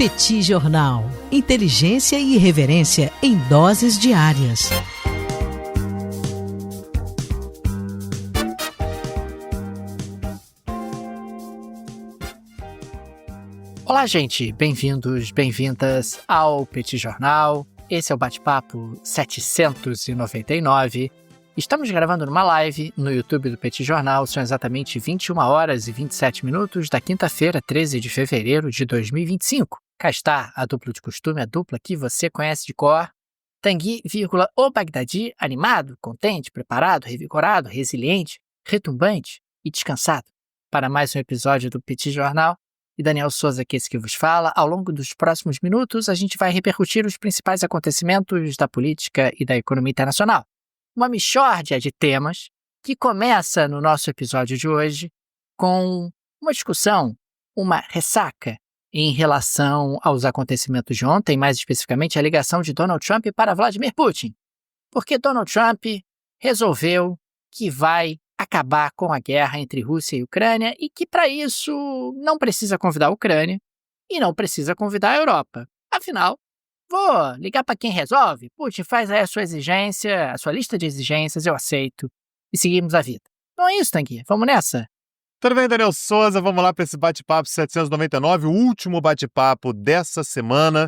Petit Jornal. Inteligência e irreverência em doses diárias. Olá, gente. Bem-vindos, bem-vindas ao Petit Jornal. Esse é o bate-papo 799. Estamos gravando numa live no YouTube do Petit Jornal. São exatamente 21 horas e 27 minutos da quinta-feira, 13 de fevereiro de 2025. Cá está a dupla de costume, a dupla que você conhece de cor. Tanguy, o Bagdadi, animado, contente, preparado, revigorado, resiliente, retumbante e descansado para mais um episódio do Petit Jornal. E Daniel Souza, que é esse que vos fala. Ao longo dos próximos minutos, a gente vai repercutir os principais acontecimentos da política e da economia internacional. Uma mixórdia de temas que começa no nosso episódio de hoje com uma discussão, uma ressaca em relação aos acontecimentos de ontem, mais especificamente a ligação de Donald Trump para Vladimir Putin. Porque Donald Trump resolveu que vai acabar com a guerra entre Rússia e Ucrânia e que, para isso, não precisa convidar a Ucrânia e não precisa convidar a Europa. Afinal, vou ligar para quem resolve. Putin, faz aí a sua exigência, a sua lista de exigências, eu aceito. E seguimos a vida. Não é isso, Tanguy? Vamos nessa? Tudo bem, Daniel Souza? Vamos lá para esse bate-papo 799, o último bate-papo dessa semana.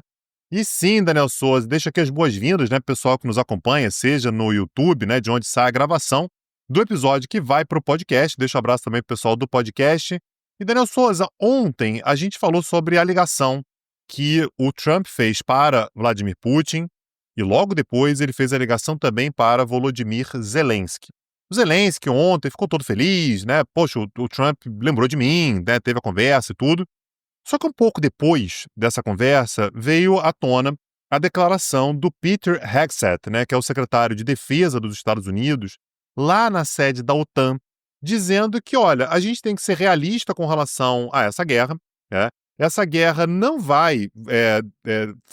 E sim, Daniel Souza, deixa aqui as boas-vindas, né, pessoal que nos acompanha, seja no YouTube, né, de onde sai a gravação do episódio que vai para o podcast. Deixa um abraço também pro pessoal do podcast. E, Daniel Souza, ontem a gente falou sobre a ligação que o Trump fez para Vladimir Putin e logo depois ele fez a ligação também para Volodymyr Zelensky. O Zelensky ontem ficou todo feliz, né? Poxa, o Trump lembrou de mim, né? Teve a conversa e tudo. Só que um pouco depois dessa conversa veio à tona a declaração do Peter Hegseth, né? Que é o secretário de Defesa dos Estados Unidos, lá na sede da OTAN, dizendo que, olha, a gente tem que ser realista com relação a essa guerra, né? Essa guerra não vai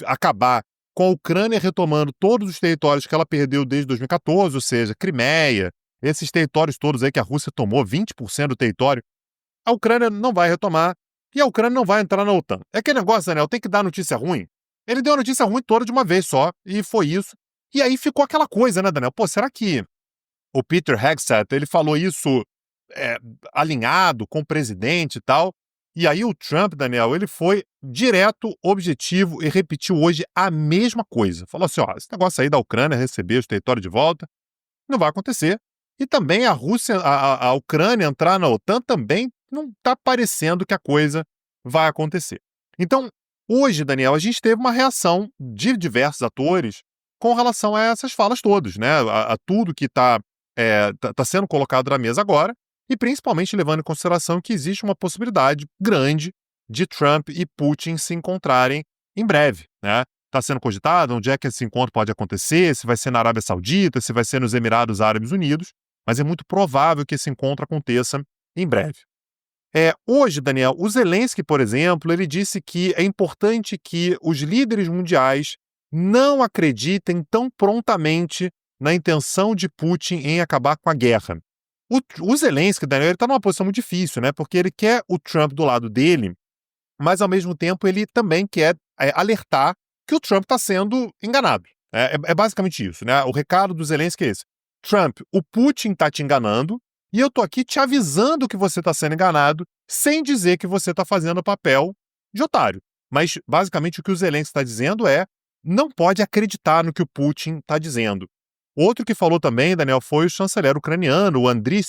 acabar com a Ucrânia retomando todos os territórios que ela perdeu desde 2014, ou seja, Crimeia, esses territórios todos aí que a Rússia tomou, 20% do território, a Ucrânia não vai retomar e a Ucrânia não vai entrar na OTAN. É aquele negócio, Daniel, tem que dar notícia ruim. Ele deu a notícia ruim toda de uma vez só, e foi isso. E aí ficou aquela coisa, né, Daniel? Pô, será que o Peter Hegseth, ele falou isso alinhado com o presidente e tal? E aí o Trump, Daniel, ele foi direto, objetivo e repetiu hoje a mesma coisa. Falou assim, ó, esse negócio aí da Ucrânia receber os territórios de volta não vai acontecer. E também a Rússia, a Ucrânia entrar na OTAN também não está parecendo que a coisa vai acontecer. Então, hoje, Daniel, a gente teve uma reação de diversos atores com relação a essas falas todas, né? A tudo que está sendo colocado na mesa agora, e principalmente levando em consideração que existe uma possibilidade grande de Trump e Putin se encontrarem em breve, né? Está sendo cogitado onde é que esse encontro pode acontecer, se vai ser na Arábia Saudita, se vai ser nos Emirados Árabes Unidos, mas é muito provável que esse encontro aconteça em breve. Hoje, Daniel, o Zelensky, por exemplo, ele disse que é importante que os líderes mundiais não acreditem tão prontamente na intenção de Putin em acabar com a guerra. O Zelensky, Daniel, ele está numa posição muito difícil, né? Porque ele quer o Trump do lado dele, mas ao mesmo tempo ele também quer alertar que o Trump está sendo enganado. É basicamente isso, né? O recado do Zelensky é esse. Trump, o Putin está te enganando e eu tô aqui te avisando que você está sendo enganado sem dizer que você está fazendo o papel de otário. Mas basicamente o que o Zelensky está dizendo é não pode acreditar no que o Putin está dizendo. Outro que falou também, Daniel, foi o chanceler ucraniano, o Andriy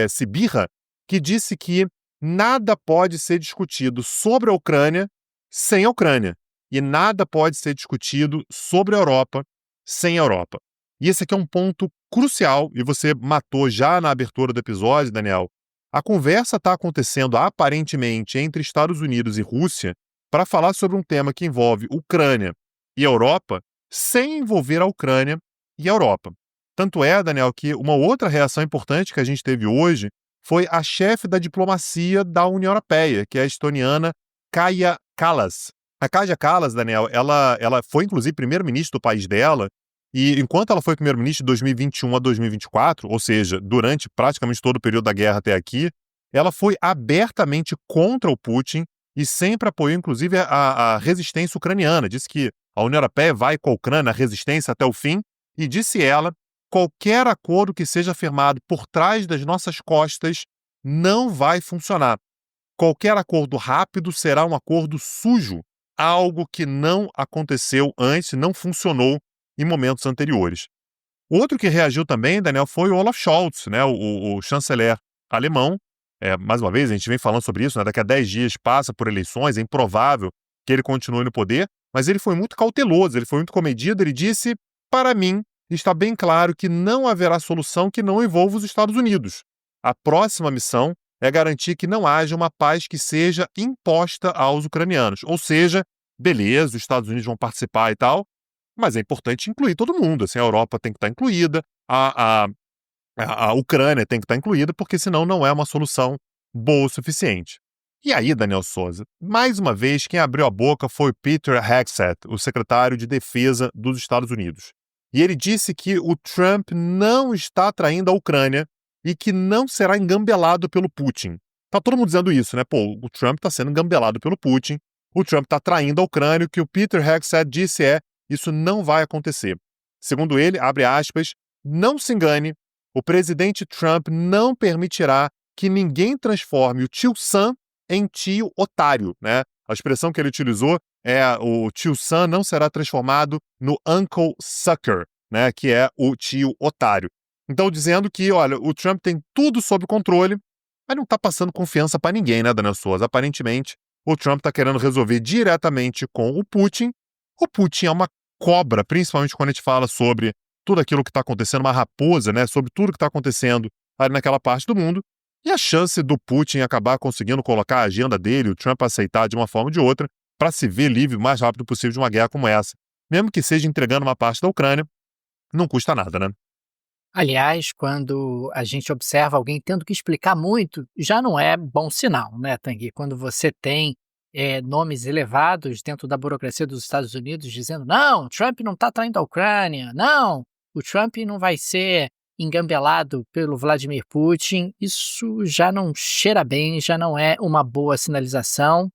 Sybiha, que disse que nada pode ser discutido sobre a Ucrânia sem a Ucrânia e nada pode ser discutido sobre a Europa sem a Europa. E esse aqui é um ponto crucial, e você matou já na abertura do episódio, Daniel. A conversa está acontecendo aparentemente entre Estados Unidos e Rússia para falar sobre um tema que envolve Ucrânia e Europa sem envolver a Ucrânia e a Europa. Tanto é, Daniel, que uma outra reação importante que a gente teve hoje foi a chefe da diplomacia da União Europeia, que é a estoniana Kaja Kallas. A Kaja Kallas, Daniel, ela foi inclusive primeiro-ministro do país dela, e enquanto ela foi primeiro-ministro de 2021 a 2024, ou seja, durante praticamente todo o período da guerra até aqui, ela foi abertamente contra o Putin e sempre apoiou, inclusive, a resistência ucraniana. Disse que a União Europeia vai com a Ucrânia na resistência até o fim, e disse ela, qualquer acordo que seja firmado por trás das nossas costas não vai funcionar. Qualquer acordo rápido será um acordo sujo, algo que não aconteceu antes, não funcionou em momentos anteriores. Outro que reagiu também, Daniel, foi o Olaf Scholz, né, o chanceler alemão. Mais uma vez, a gente vem falando sobre isso, né, daqui a 10 dias passa por eleições, é improvável que ele continue no poder, mas ele foi muito cauteloso, ele foi muito comedido, ele disse, para mim, está bem claro que não haverá solução que não envolva os Estados Unidos. A próxima missão é garantir que não haja uma paz que seja imposta aos ucranianos. Ou seja, beleza, os Estados Unidos vão participar e tal, mas é importante incluir todo mundo. Assim, a Europa tem que estar incluída, a Ucrânia tem que estar incluída, porque senão não é uma solução boa o suficiente. E aí, Daniel Souza, mais uma vez, quem abriu a boca foi Peter Hegseth, o secretário de Defesa dos Estados Unidos. E ele disse que o Trump não está traindo a Ucrânia e que não será engambelado pelo Putin. Tá todo mundo dizendo isso, né? Pô, o Trump está sendo engambelado pelo Putin, o Trump está traindo a Ucrânia, o que o Peter Hegseth disse isso não vai acontecer. Segundo ele, abre aspas, não se engane, o presidente Trump não permitirá que ninguém transforme o tio Sam em tio otário, né? A expressão que ele utilizou é o tio Sam não será transformado no Uncle Sucker, né? Que é o tio otário. Então, dizendo que, olha, o Trump tem tudo sob controle, mas não está passando confiança para ninguém, né, Daniel Souza? Aparentemente, o Trump está querendo resolver diretamente com o Putin. O Putin é uma cobra, principalmente quando a gente fala sobre tudo aquilo que está acontecendo, uma raposa, né, sobre tudo que está acontecendo ali naquela parte do mundo. E a chance do Putin acabar conseguindo colocar a agenda dele, o Trump aceitar de uma forma ou de outra, para se ver livre o mais rápido possível de uma guerra como essa, mesmo que seja entregando uma parte da Ucrânia, não custa nada, né? Aliás, quando a gente observa alguém tendo que explicar muito, já não é bom sinal, né, Tanguy? Quando você tem nomes elevados dentro da burocracia dos Estados Unidos dizendo não, Trump não está traindo a Ucrânia, não, o Trump não vai ser engambelado pelo Vladimir Putin, isso já não cheira bem, já não é uma boa sinalização.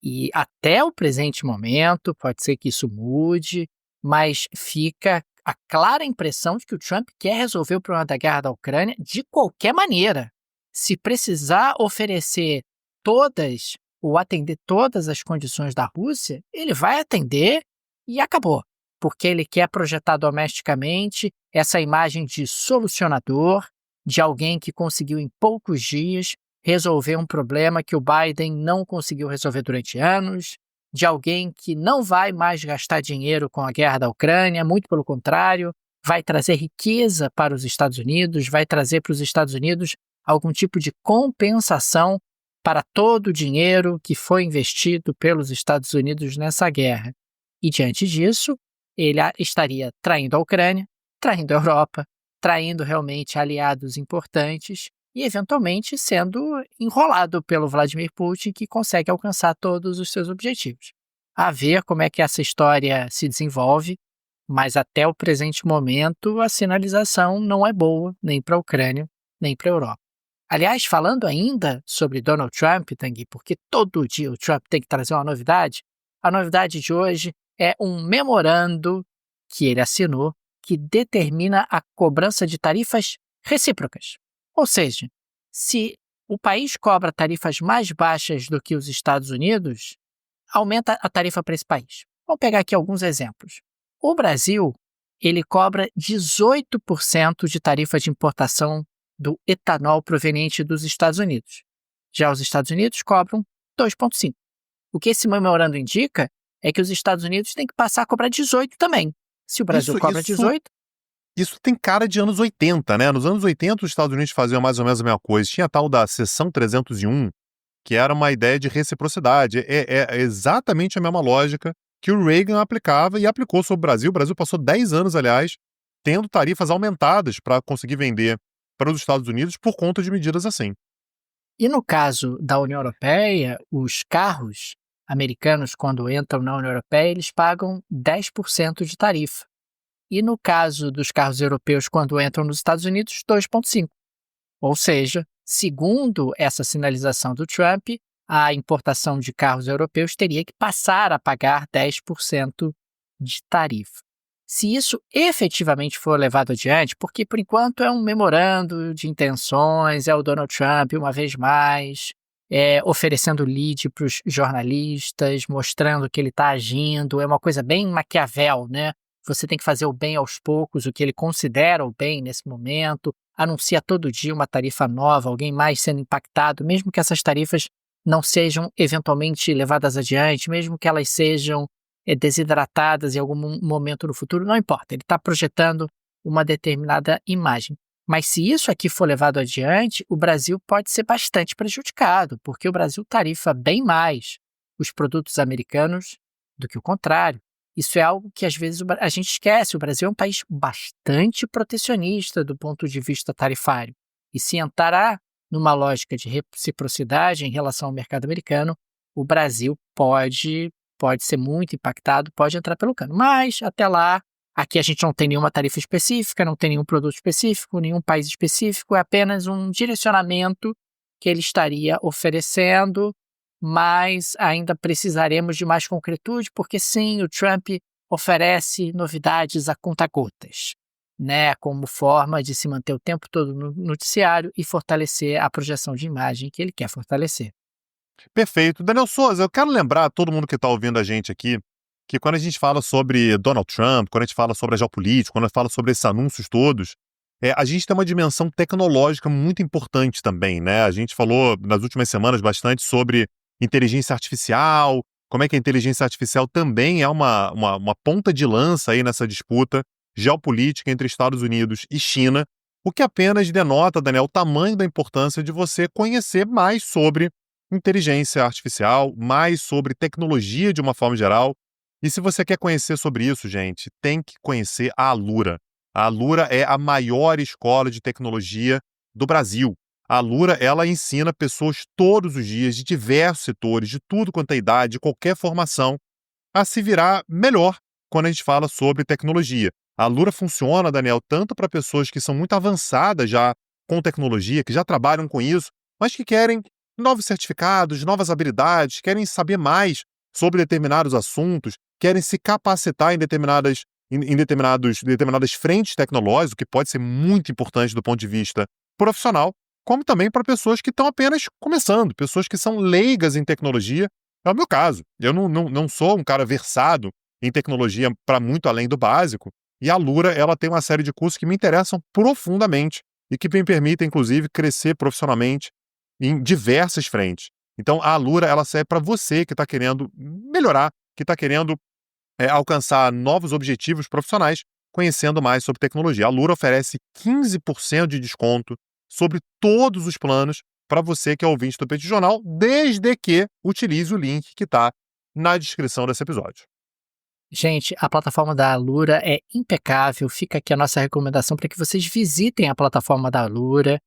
E até o presente momento, pode ser que isso mude, mas fica a clara impressão de que o Trump quer resolver o problema da guerra da Ucrânia de qualquer maneira. Se precisar oferecer todas ou atender todas as condições da Rússia, ele vai atender e acabou. Porque ele quer projetar domesticamente essa imagem de solucionador, de alguém que conseguiu em poucos dias resolver um problema que o Biden não conseguiu resolver durante anos, de alguém que não vai mais gastar dinheiro com a guerra da Ucrânia, muito pelo contrário, vai trazer riqueza para os Estados Unidos, vai trazer para os Estados Unidos algum tipo de compensação para todo o dinheiro que foi investido pelos Estados Unidos nessa guerra. E diante disso, ele estaria traindo a Ucrânia, traindo a Europa, traindo realmente aliados importantes e, eventualmente, sendo enrolado pelo Vladimir Putin, que consegue alcançar todos os seus objetivos. A ver como é que essa história se desenvolve, mas até o presente momento a sinalização não é boa nem para a Ucrânia, nem para a Europa. Aliás, falando ainda sobre Donald Trump, Tanguy, porque todo dia o Trump tem que trazer uma novidade, a novidade de hoje é um memorando que ele assinou que determina a cobrança de tarifas recíprocas. Ou seja, se o país cobra tarifas mais baixas do que os Estados Unidos, aumenta a tarifa para esse país. Vamos pegar aqui alguns exemplos. O Brasil, ele cobra 18% de tarifa de importação do etanol proveniente dos Estados Unidos. Já os Estados Unidos cobram 2,5%. O que esse memorando indica é que os Estados Unidos têm que passar a cobrar 18% também. Se o Brasil cobra 18%... Isso tem cara de anos 80, né? Nos anos 80, os Estados Unidos faziam mais ou menos a mesma coisa. Tinha a tal da Seção 301, que era uma ideia de reciprocidade. É exatamente a mesma lógica que o Reagan aplicava e aplicou sobre o Brasil. O Brasil passou 10 anos, aliás, tendo tarifas aumentadas para conseguir vender para os Estados Unidos por conta de medidas assim. E no caso da União Europeia, os carros americanos, quando entram na União Europeia, eles pagam 10% de tarifa. E no caso dos carros europeus, quando entram nos Estados Unidos, 2,5%. Ou seja, segundo essa sinalização do Trump, a importação de carros europeus teria que passar a pagar 10% de tarifa. Se isso efetivamente for levado adiante, porque por enquanto é um memorando de intenções, é o Donald Trump uma vez mais, oferecendo lead para os jornalistas, mostrando que ele está agindo, é uma coisa bem Maquiavel, né? Você tem que fazer o bem aos poucos, o que ele considera o bem nesse momento, anuncia todo dia uma tarifa nova, alguém mais sendo impactado, mesmo que essas tarifas não sejam eventualmente levadas adiante, mesmo que elas sejam desidratadas em algum momento no futuro, não importa, ele está projetando uma determinada imagem. Mas se isso aqui for levado adiante, o Brasil pode ser bastante prejudicado, porque o Brasil tarifa bem mais os produtos americanos do que o contrário. Isso é algo que às vezes a gente esquece. O Brasil é um país bastante protecionista do ponto de vista tarifário. E se entrar numa lógica de reciprocidade em relação ao mercado americano, o Brasil pode ser muito impactado, pode entrar pelo cano. Mas, até lá, aqui a gente não tem nenhuma tarifa específica, não tem nenhum produto específico, nenhum país específico, é apenas um direcionamento que ele estaria oferecendo, mas ainda precisaremos de mais concretude, porque sim, o Trump oferece novidades a conta-gotas, né, como forma de se manter o tempo todo no noticiário e fortalecer a projeção de imagem que ele quer fortalecer. Perfeito. Daniel Souza, eu quero lembrar a todo mundo que está ouvindo a gente aqui que quando a gente fala sobre Donald Trump, quando a gente fala sobre a geopolítica, quando a gente fala sobre esses anúncios todos, a gente tem uma dimensão tecnológica muito importante também, né? A gente falou nas últimas semanas bastante sobre inteligência artificial, como é que a inteligência artificial também é uma ponta de lança aí nessa disputa geopolítica entre Estados Unidos e China, o que apenas denota, Daniel, o tamanho da importância de você conhecer mais sobre inteligência artificial, mais sobre tecnologia de uma forma geral. E se você quer conhecer sobre isso, gente, tem que conhecer a Alura. A Alura é a maior escola de tecnologia do Brasil. A Alura, ela ensina pessoas todos os dias, de diversos setores, de tudo quanto é idade, de qualquer formação, a se virar melhor quando a gente fala sobre tecnologia. A Alura funciona, Daniel, tanto para pessoas que são muito avançadas já com tecnologia, que já trabalham com isso, mas que querem novos certificados, novas habilidades, querem saber mais sobre determinados assuntos, querem se capacitar em determinadas frentes tecnológicas, o que pode ser muito importante do ponto de vista profissional, como também para pessoas que estão apenas começando, pessoas que são leigas em tecnologia. É o meu caso. Eu não sou um cara versado em tecnologia para muito além do básico, e a Alura, ela tem uma série de cursos que me interessam profundamente e que me permitem, inclusive, crescer profissionalmente em diversas frentes. Então, a Alura, ela serve para você que está querendo melhorar, que está querendo alcançar novos objetivos profissionais, conhecendo mais sobre tecnologia. A Alura oferece 15% de desconto sobre todos os planos para você que é ouvinte do Petit Jornal, desde que utilize o link que está na descrição desse episódio. Gente, a plataforma da Alura é impecável. Fica aqui a nossa recomendação para que vocês visitem a plataforma da Alura.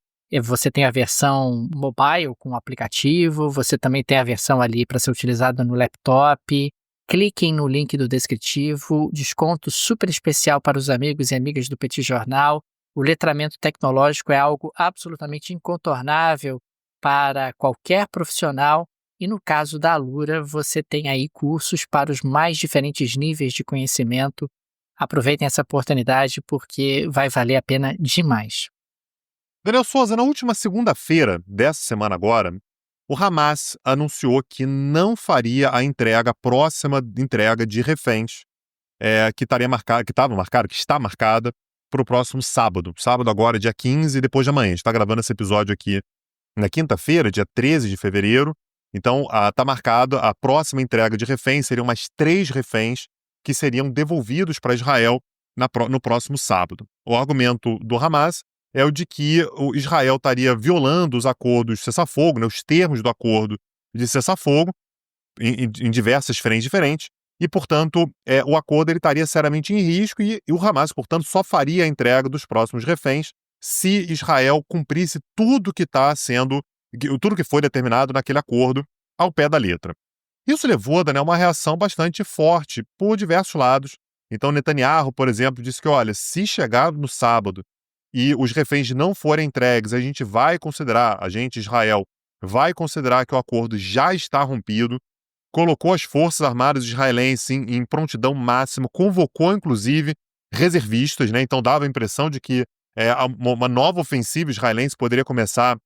Você tem a versão mobile com o aplicativo, você também tem a versão ali para ser utilizada no laptop. Cliquem no link do descritivo, desconto super especial para os amigos e amigas do Petit Jornal. O letramento tecnológico é algo absolutamente incontornável para qualquer profissional. E no caso da Alura, você tem aí cursos para os mais diferentes níveis de conhecimento. Aproveitem essa oportunidade porque vai valer a pena demais. Daniel Souza, na última segunda-feira dessa semana agora, o Hamas anunciou que não faria a próxima entrega de reféns que está marcada para o próximo sábado. Sábado agora, dia 15, depois de amanhã. A gente está gravando esse episódio aqui na quinta-feira, dia 13 de fevereiro. Então, está marcado a próxima entrega de reféns, seriam mais 3 reféns que seriam devolvidos para Israel no próximo sábado. O argumento do Hamas é o de que o Israel estaria violando os acordos de cessar-fogo, né, os termos do acordo de cessar-fogo, em diversas frentes diferentes, e, portanto, o acordo ele estaria seriamente em risco e o Hamas, portanto, só faria a entrega dos próximos reféns se Israel cumprisse tudo que foi determinado naquele acordo ao pé da letra. Isso levou, Daniel, uma reação bastante forte por diversos lados. Então, Netanyahu, por exemplo, disse que, olha, se chegar no sábado e os reféns não forem entregues, a gente vai considerar, Israel, vai considerar que o acordo já está rompido, colocou as forças armadas israelenses em prontidão máxima, convocou inclusive reservistas, né? Então dava a impressão de que uma nova ofensiva israelense poderia começar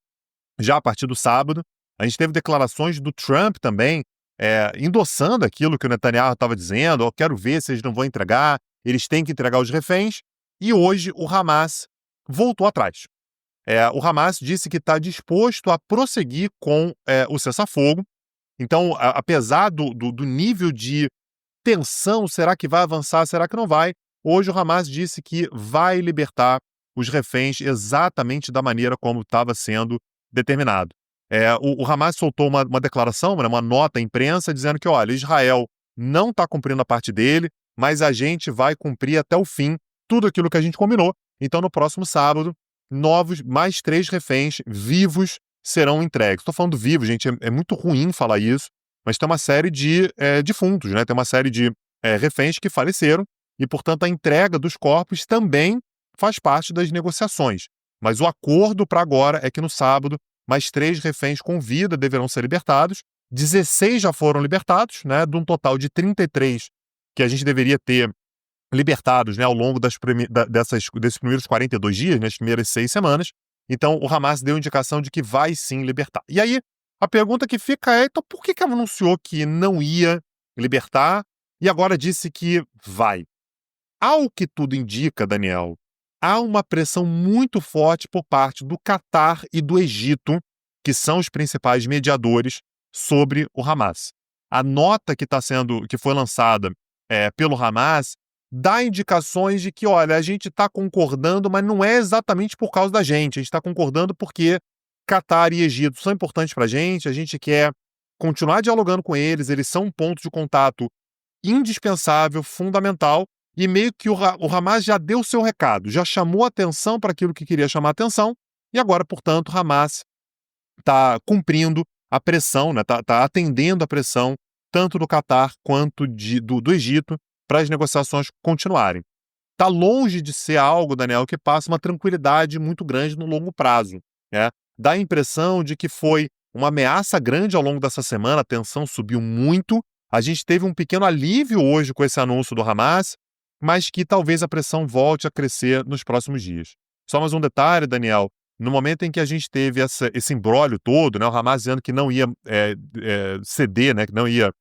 já a partir do sábado. A gente teve declarações do Trump também, endossando aquilo que o Netanyahu estava dizendo: eu quero ver se eles não vão entregar, eles têm que entregar os reféns. E hoje o Hamas voltou atrás. O Hamas disse que está disposto a prosseguir com o cessar-fogo. Então, apesar do nível de tensão, será que vai avançar, será que não vai? Hoje o Hamas disse que vai libertar os reféns exatamente da maneira como estava sendo determinado. O Hamas soltou uma declaração, né, uma nota à imprensa, dizendo que, olha, Israel não está cumprindo a parte dele, mas a gente vai cumprir até o fim tudo aquilo que a gente combinou. Então, no próximo sábado, mais 3 reféns vivos serão entregues. Estou falando vivos, gente, é muito ruim falar isso, mas tem uma série de defuntos, né? Tem uma série de reféns que faleceram e, portanto, a entrega dos corpos também faz parte das negociações. Mas o acordo para agora é que no sábado, mais 3 reféns com vida deverão ser libertados. 16 já foram libertados, né? De um total de 33 que a gente deveria ter libertados, né, ao longo desses primeiros 42 dias, nas primeiras 6 semanas. Então, o Hamas deu indicação de que vai sim libertar. E aí, a pergunta que fica é, então por que anunciou que não ia libertar e agora disse que vai? Ao que tudo indica, Daniel, há uma pressão muito forte por parte do Catar e do Egito, que são os principais mediadores, sobre o Hamas. A nota que foi lançada pelo Hamas dá indicações de que, olha, a gente está concordando, mas não é exatamente por causa da gente. A gente está concordando porque Catar e Egito são importantes para a gente quer continuar dialogando com eles são um ponto de contato indispensável, fundamental, e meio que o Hamas já deu o seu recado, já chamou atenção para aquilo que queria chamar atenção, e agora, portanto, o Hamas está cumprindo a pressão, né? Tá atendendo a pressão tanto do Catar quanto do Egito, para as negociações continuarem. Está longe de ser algo, Daniel, que passa uma tranquilidade muito grande no longo prazo. Né? Dá a impressão de que foi uma ameaça grande ao longo dessa semana, a tensão subiu muito, a gente teve um pequeno alívio hoje com esse anúncio do Hamas, mas que talvez a pressão volte a crescer nos próximos dias. Só mais um detalhe, Daniel, no momento em que a gente teve esse imbróglio todo, né, o Hamas dizendo que não ia ceder, né, que não ia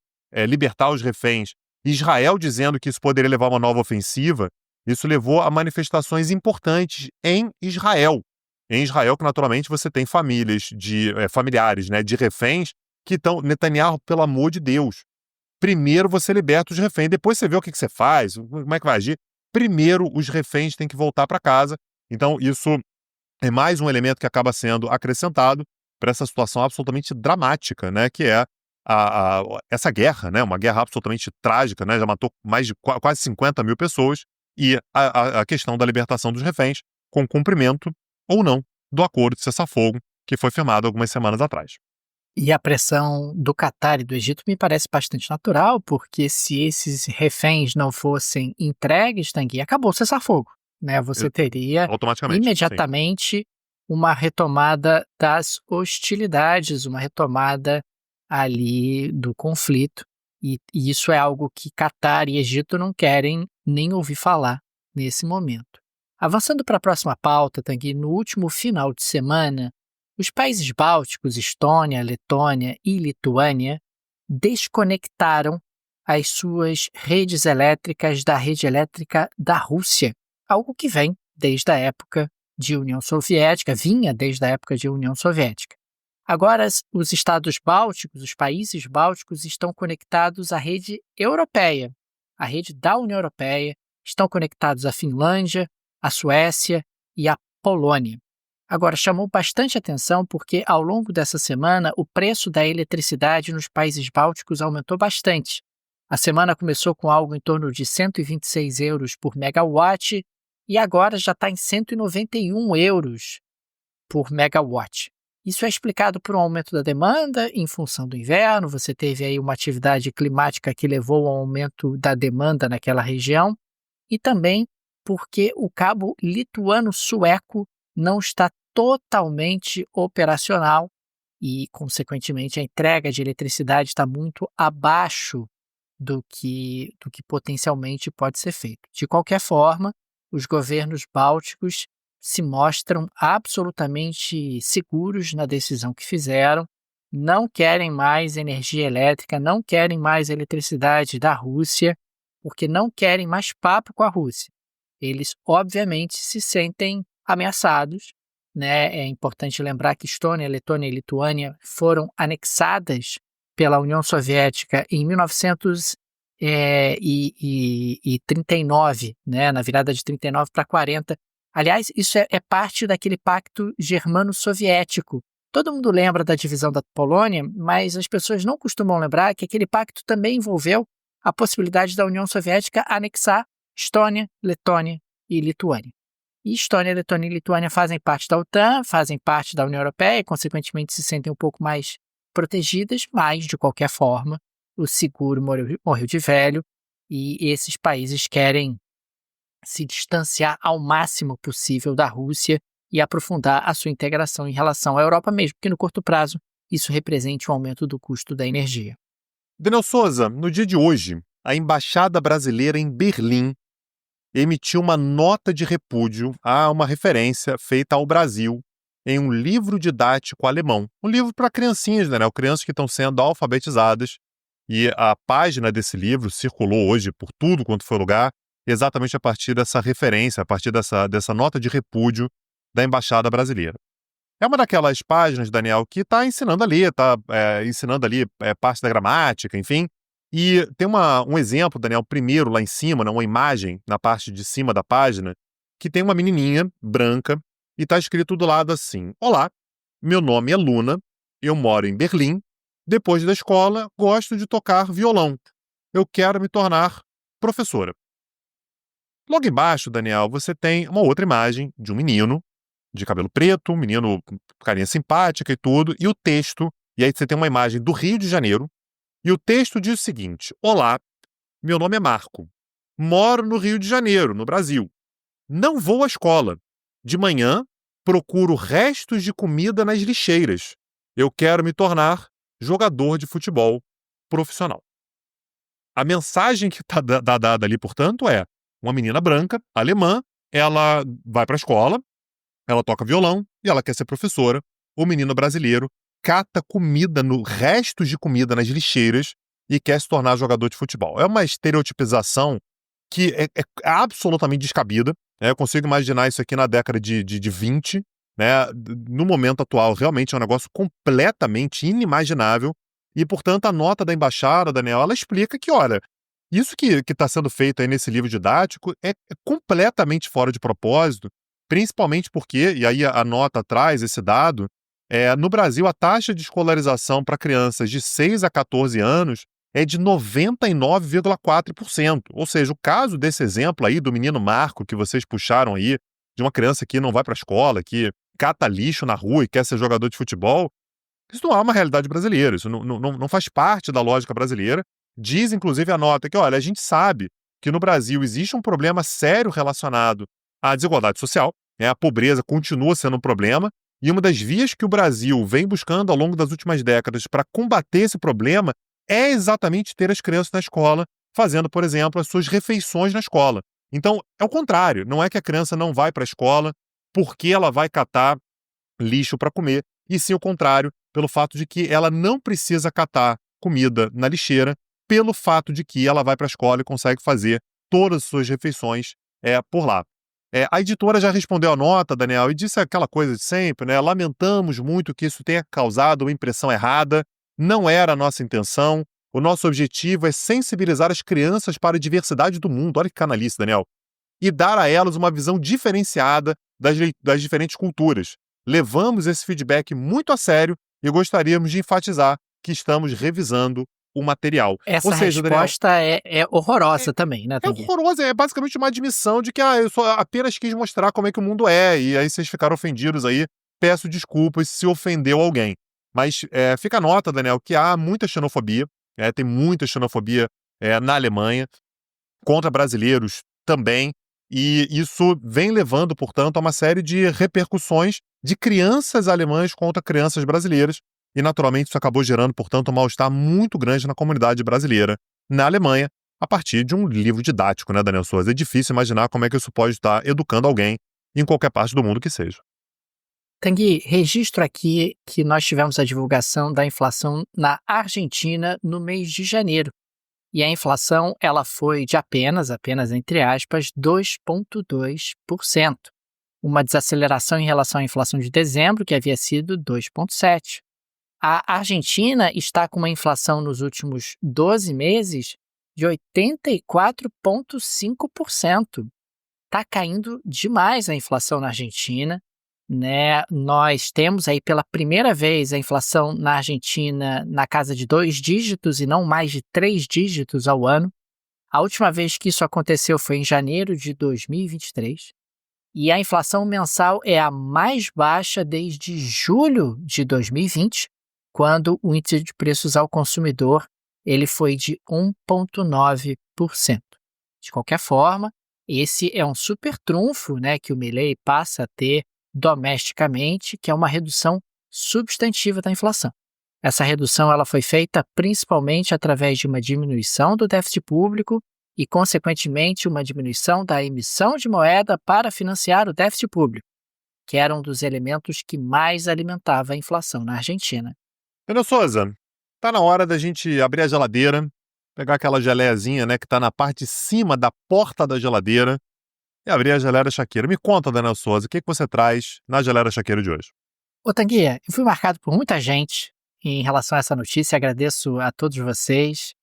libertar os reféns, Israel dizendo que isso poderia levar a uma nova ofensiva, isso levou a manifestações importantes em Israel. Em Israel, que naturalmente você tem familiares, né, de reféns que estão, Netanyahu, pelo amor de Deus, primeiro você liberta os reféns, depois você vê o que você faz, como é que vai agir. Primeiro os reféns têm que voltar para casa. Então isso é mais um elemento que acaba sendo acrescentado para essa situação absolutamente dramática, né, que é essa guerra, né, uma guerra absolutamente trágica, né, já matou mais de quase 50 mil pessoas, e a questão da libertação dos reféns com cumprimento ou não do acordo de cessar-fogo que foi firmado algumas semanas atrás. E a pressão do Catar e do Egito me parece bastante natural, porque se esses reféns não fossem entregues, Tanguy, acabou o cessar-fogo, né? Você teria imediatamente uma retomada das hostilidades, uma retomada ali do conflito, e isso é algo que Catar e Egito não querem nem ouvir falar nesse momento. Avançando para a próxima pauta, Tanguy, no último final de semana, os países bálticos, Estônia, Letônia e Lituânia, desconectaram as suas redes elétricas da rede elétrica da Rússia, algo que vem desde a época de União Soviética, vinha desde a época de União Soviética. Agora, os estados bálticos, os países bálticos estão conectados à rede europeia, à rede da União Europeia, estão conectados à Finlândia, à Suécia e à Polônia. Agora, chamou bastante atenção porque, ao longo dessa semana, o preço da eletricidade nos países bálticos aumentou bastante. A semana começou com algo em torno de 126 euros por megawatt e agora já está em 191 euros por megawatt. Isso é explicado por um aumento da demanda em função do inverno, você teve aí uma atividade climática que levou ao aumento da demanda naquela região, e também porque o cabo lituano-sueco não está totalmente operacional e, consequentemente, a entrega de eletricidade está muito abaixo do que potencialmente pode ser feito. De qualquer forma, os governos bálticos se mostram absolutamente seguros na decisão que fizeram, não querem mais energia elétrica, não querem mais eletricidade da Rússia, porque não querem mais papo com a Rússia. Eles, obviamente, se sentem ameaçados, né? É importante lembrar que Estônia, Letônia e Lituânia foram anexadas pela União Soviética em 1939, né? Na virada de 39 para 40. Aliás, isso é parte daquele pacto germano-soviético. Todo mundo lembra da divisão da Polônia, mas as pessoas não costumam lembrar que aquele pacto também envolveu a possibilidade da União Soviética anexar Estônia, Letônia e Lituânia. E Estônia, Letônia e Lituânia fazem parte da OTAN, fazem parte da União Europeia e, consequentemente, se sentem um pouco mais protegidas, mas, de qualquer forma, o seguro morreu de velho e esses países querem se distanciar ao máximo possível da Rússia e aprofundar a sua integração em relação à Europa, mesmo que no curto prazo isso represente um aumento do custo da energia. Daniel Souza, no dia de hoje, a Embaixada Brasileira em Berlim emitiu uma nota de repúdio a uma referência feita ao Brasil em um livro didático alemão. Um livro para criancinhas, né? Crianças que estão sendo alfabetizadas. E a página desse livro circulou hoje por tudo quanto foi lugar, exatamente a partir dessa referência, a partir dessa nota de repúdio da Embaixada Brasileira. É uma daquelas páginas, Daniel, que está ensinando ali, parte da gramática, enfim. E tem um exemplo, Daniel, primeiro lá em cima, né, uma imagem na parte de cima da página, que tem uma menininha branca e está escrito do lado assim: Olá, meu nome é Luna, eu moro em Berlim, depois da escola gosto de tocar violão. Eu quero me tornar professora. Logo embaixo, Daniel, você tem uma outra imagem de um menino de cabelo preto, um menino com carinha simpática e tudo, e o texto, e aí você tem uma imagem do Rio de Janeiro, e o texto diz o seguinte: Olá, meu nome é Marco, moro no Rio de Janeiro, no Brasil. Não vou à escola. De manhã, procuro restos de comida nas lixeiras. Eu quero me tornar jogador de futebol profissional. A mensagem que está dada ali, portanto, é uma menina branca, alemã, ela vai para a escola, ela toca violão e ela quer ser professora. O menino brasileiro cata restos de comida nas lixeiras e quer se tornar jogador de futebol. É uma estereotipização que é absolutamente descabida. Eu consigo imaginar isso aqui na década de 20. Né? No momento atual, realmente é um negócio completamente inimaginável. E, portanto, a nota da embaixada, Daniel, ela explica que, olha, isso que está sendo feito aí nesse livro didático é completamente fora de propósito, principalmente porque, e aí a nota traz esse dado, no Brasil a taxa de escolarização para crianças de 6 a 14 anos é de 99,4%. Ou seja, o caso desse exemplo aí do menino Marco que vocês puxaram aí, de uma criança que não vai para a escola, que cata lixo na rua e quer ser jogador de futebol, isso não é uma realidade brasileira, isso não faz parte da lógica brasileira. Diz, inclusive, a nota que, olha, a gente sabe que no Brasil existe um problema sério relacionado à desigualdade social, né? A pobreza continua sendo um problema, e uma das vias que o Brasil vem buscando ao longo das últimas décadas para combater esse problema é exatamente ter as crianças na escola, fazendo, por exemplo, as suas refeições na escola. Então, é o contrário, não é que a criança não vai para a escola porque ela vai catar lixo para comer, e sim o contrário, pelo fato de que ela não precisa catar comida na lixeira, pelo fato de que ela vai para a escola e consegue fazer todas as suas refeições por lá. A editora já respondeu a nota, Daniel, e disse aquela coisa de sempre, né? Lamentamos muito que isso tenha causado uma impressão errada, não era a nossa intenção, o nosso objetivo é sensibilizar as crianças para a diversidade do mundo, olha que canalice, Daniel, e dar a elas uma visão diferenciada das diferentes culturas. Levamos esse feedback muito a sério e gostaríamos de enfatizar que estamos revisando o material. Essa resposta, Daniel, é horrorosa também, né, Tanguy? É horrorosa, é basicamente uma admissão de que eu só apenas quis mostrar como é que o mundo é, e aí vocês ficaram ofendidos aí, peço desculpas se ofendeu alguém. Mas fica a nota, Daniel, que há muita xenofobia, tem muita xenofobia na Alemanha, contra brasileiros também, e isso vem levando, portanto, a uma série de repercussões de crianças alemãs contra crianças brasileiras, e naturalmente isso acabou gerando, portanto, um mal-estar muito grande na comunidade brasileira, na Alemanha, a partir de um livro didático, né, Daniel Souza? É difícil imaginar como é que isso pode estar educando alguém em qualquer parte do mundo que seja. Tanguy, registro aqui que nós tivemos a divulgação da inflação na Argentina no mês de janeiro. E a inflação ela foi de apenas entre aspas, 2,2%. Uma desaceleração em relação à inflação de dezembro, que havia sido 2,7%. A Argentina está com uma inflação nos últimos 12 meses de 84,5%. Está caindo demais a inflação na Argentina, né? Nós temos aí pela primeira vez a inflação na Argentina na casa de 2 dígitos e não mais de 3 dígitos ao ano. A última vez que isso aconteceu foi em janeiro de 2023. E a inflação mensal é a mais baixa desde julho de 2020, quando o índice de preços ao consumidor ele foi de 1,9%. De qualquer forma, esse é um super trunfo, né, que o Milei passa a ter domesticamente, que é uma redução substantiva da inflação. Essa redução ela foi feita principalmente através de uma diminuição do déficit público e, consequentemente, uma diminuição da emissão de moeda para financiar o déficit público, que era um dos elementos que mais alimentava a inflação na Argentina. Daniel Souza, tá na hora da gente abrir a geladeira, pegar aquela geleiazinha, né, que tá na parte de cima da porta da geladeira e abrir a geleira Shakira. Me conta, Daniel Souza, o que você traz na geleira Shakira de hoje? Ô Tanguy, eu fui marcado por muita gente em relação a essa notícia, agradeço a todos vocês.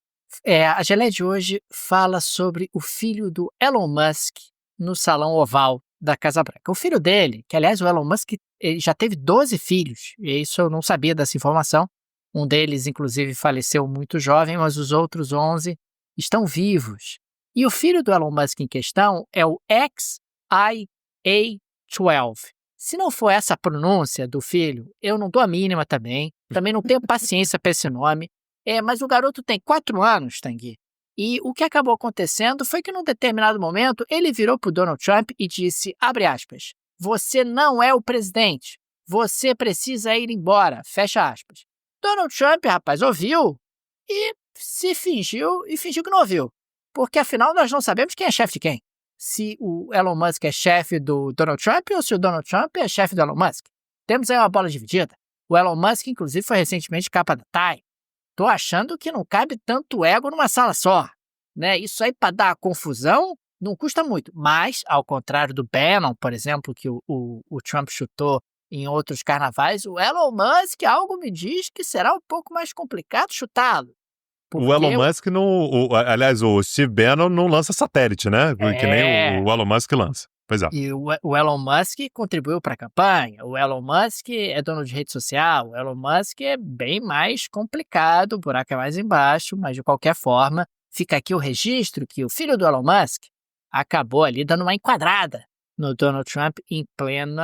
A geleia de hoje fala sobre o filho do Elon Musk no Salão Oval da Casa Branca. O filho dele, que aliás o Elon Musk ele já teve 12 filhos, e isso eu não sabia dessa informação. Um deles, inclusive, faleceu muito jovem, mas os outros 11 estão vivos. E o filho do Elon Musk em questão é o XIA12. Se não for essa a pronúncia do filho, eu não dou a mínima também. Também não tenho paciência para esse nome. Mas o garoto tem 4 anos, Tanguy. E o que acabou acontecendo foi que num determinado momento ele virou para o Donald Trump e disse, abre aspas, você não é o presidente. Você precisa ir embora, fecha aspas. Donald Trump, rapaz, ouviu e fingiu que não ouviu. Porque afinal nós não sabemos quem é chefe de quem. Se o Elon Musk é chefe do Donald Trump ou se o Donald Trump é chefe do Elon Musk. Temos aí uma bola dividida. O Elon Musk, inclusive, foi recentemente capa da Time. Tô achando que não cabe tanto ego numa sala só. Né? Isso aí para dar confusão não custa muito. Mas, ao contrário do Bannon, por exemplo, que o Trump chutou em outros carnavais, o Elon Musk, algo me diz que será um pouco mais complicado chutá-lo. O Elon Musk não... aliás, o Steve Bannon não lança satélite, né? Que nem o Elon Musk lança. Pois é. E o Elon Musk contribuiu para a campanha. O Elon Musk é dono de rede social. O Elon Musk é bem mais complicado, o buraco é mais embaixo, mas de qualquer forma, fica aqui o registro que o filho do Elon Musk acabou ali dando uma enquadrada no Donald Trump em pleno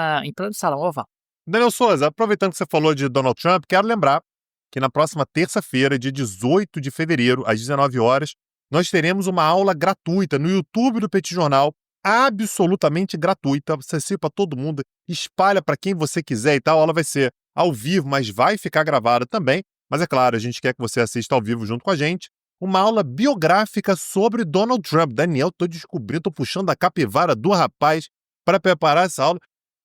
Salão Oval. Daniel Souza, aproveitando que você falou de Donald Trump, quero lembrar que na próxima terça-feira, dia 18 de fevereiro, às 19 horas, nós teremos uma aula gratuita no YouTube do Petit Jornal, absolutamente gratuita. Você participa todo mundo, espalha para quem você quiser e tal. A aula vai ser ao vivo, mas vai ficar gravada também. Mas é claro, a gente quer que você assista ao vivo junto com a gente. Uma aula biográfica sobre Donald Trump. Daniel, tô descobrindo, tô puxando a capivara do rapaz para preparar essa aula.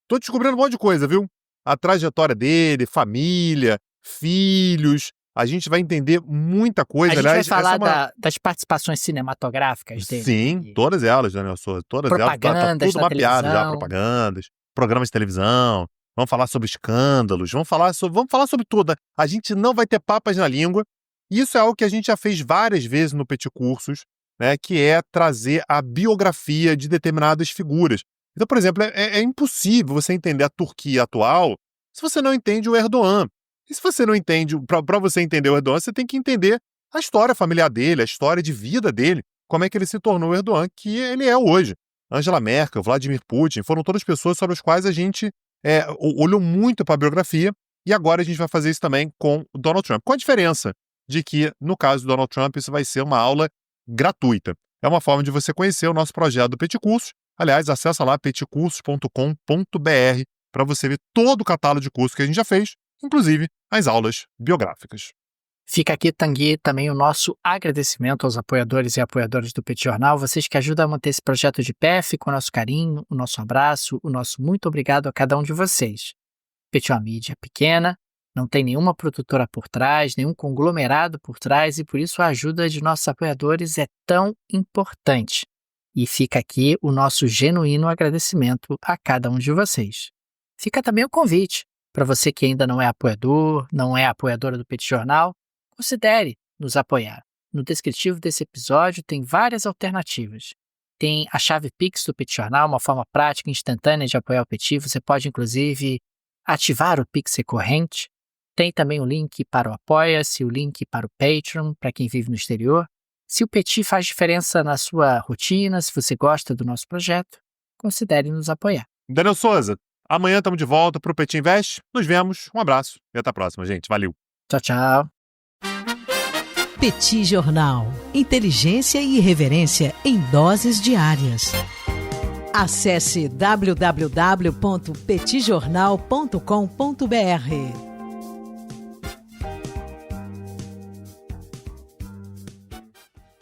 Tô descobrindo um monte de coisa, viu? A trajetória dele, família, filhos. A gente vai entender muita coisa. A gente vai falar das participações cinematográficas dele. Sim, todas elas, Daniel Souza. Todas elas. Tá tudo mapeado já, propagandas, programas de televisão. Vamos falar sobre escândalos, vamos falar sobre tudo. A gente não vai ter papas na língua. Isso é algo que a gente já fez várias vezes no Petit Cursos, né, que é trazer a biografia de determinadas figuras. Então, por exemplo, é impossível você entender a Turquia atual se você não entende o Erdogan. E se você não entende, para você entender o Erdogan, você tem que entender a história familiar dele, a história de vida dele, como é que ele se tornou o Erdogan que ele é hoje. Angela Merkel, Vladimir Putin, foram todas pessoas sobre as quais a gente olhou muito para a biografia, e agora a gente vai fazer isso também com o Donald Trump. Com a diferença de que, no caso do Donald Trump, isso vai ser uma aula gratuita. É uma forma de você conhecer o nosso projeto do Petit Cursos. Aliás, acessa lá petcursos.com.br para você ver todo o catálogo de cursos que a gente já fez inclusive as aulas biográficas. Fica aqui, Tanguy, também o nosso agradecimento aos apoiadores e apoiadoras do Petit Jornal, vocês que ajudam a manter esse projeto de pé. Fica o nosso carinho, o nosso abraço, o nosso muito obrigado a cada um de vocês. Petit é uma mídia pequena, não tem nenhuma produtora por trás, nenhum conglomerado por trás, e por isso a ajuda de nossos apoiadores é tão importante. E fica aqui o nosso genuíno agradecimento a cada um de vocês. Fica também o convite para você que ainda não é apoiador, não é apoiadora do Petit Jornal, considere nos apoiar. No descritivo desse episódio tem várias alternativas. Tem a chave Pix do Petit Jornal, uma forma prática e instantânea de apoiar o Petit. Você pode, inclusive, ativar o Pix recorrente. Tem também o link para o Apoia-se, o link para o Patreon, para quem vive no exterior. Se o Petit faz diferença na sua rotina, se você gosta do nosso projeto, considere nos apoiar. Daniel Souza, amanhã estamos de volta para o Petit Invest. Nos vemos, um abraço e até a próxima, gente. Valeu. Tchau, tchau. Petit Jornal. Inteligência e irreverência em doses diárias. Acesse www.petitjornal.com.br.